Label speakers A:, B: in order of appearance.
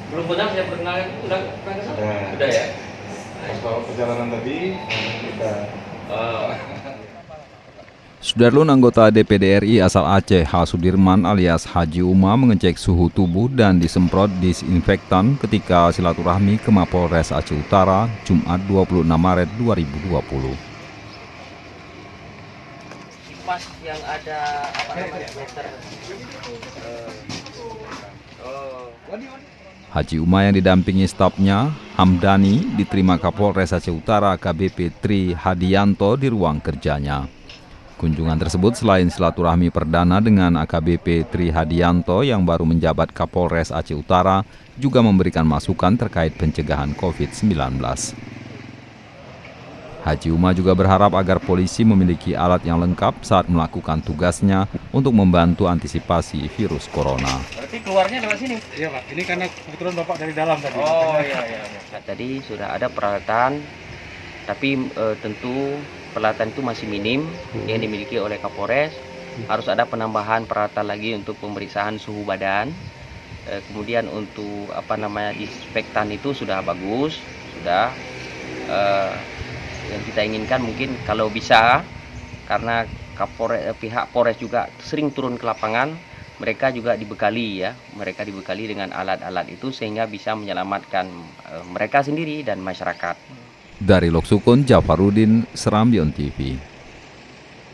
A: Belum pernah saya perkenalkan, udah pernah ke sana? Udah ya?
B: Pas bawa perjalanan tadi kita
C: Sudarlun anggota DPD RI asal Aceh, H. Sudirman alias Haji Uma mengecek suhu tubuh dan disemprot disinfektan ketika silaturahmi ke Mapolres Aceh Utara, Jumat 26 Maret 2020.
A: Kipas yang ada apa namanya meter.
C: Haji Uma yang didampingi stafnya, Hamdani, diterima Kapolres Aceh Utara AKBP Tri Hadianto di ruang kerjanya. Kunjungan tersebut selain silaturahmi perdana dengan AKBP Tri Hadianto yang baru menjabat Kapolres Aceh Utara, juga memberikan masukan terkait pencegahan COVID-19. Haji Uma juga berharap agar polisi memiliki alat yang lengkap saat melakukan tugasnya untuk membantu antisipasi virus corona.
A: Berarti keluarnya lewat sini?
B: iya Pak, ini karena kebetulan Bapak dari dalam tadi.
A: Oh iya.
D: Tadi sudah ada peralatan, tapi tentu peralatan itu masih minim yang dimiliki oleh Kapolres. Harus ada penambahan peralatan lagi untuk pemeriksaan suhu badan. Kemudian untuk disinfektan itu sudah bagus, sudah. Yang kita inginkan mungkin kalau bisa, karena pihak Polres juga sering turun ke lapangan, mereka juga dibekali dengan alat-alat itu sehingga bisa menyelamatkan mereka sendiri dan masyarakat.
C: Dari Loksukun, Jafarudin, Serambion TV.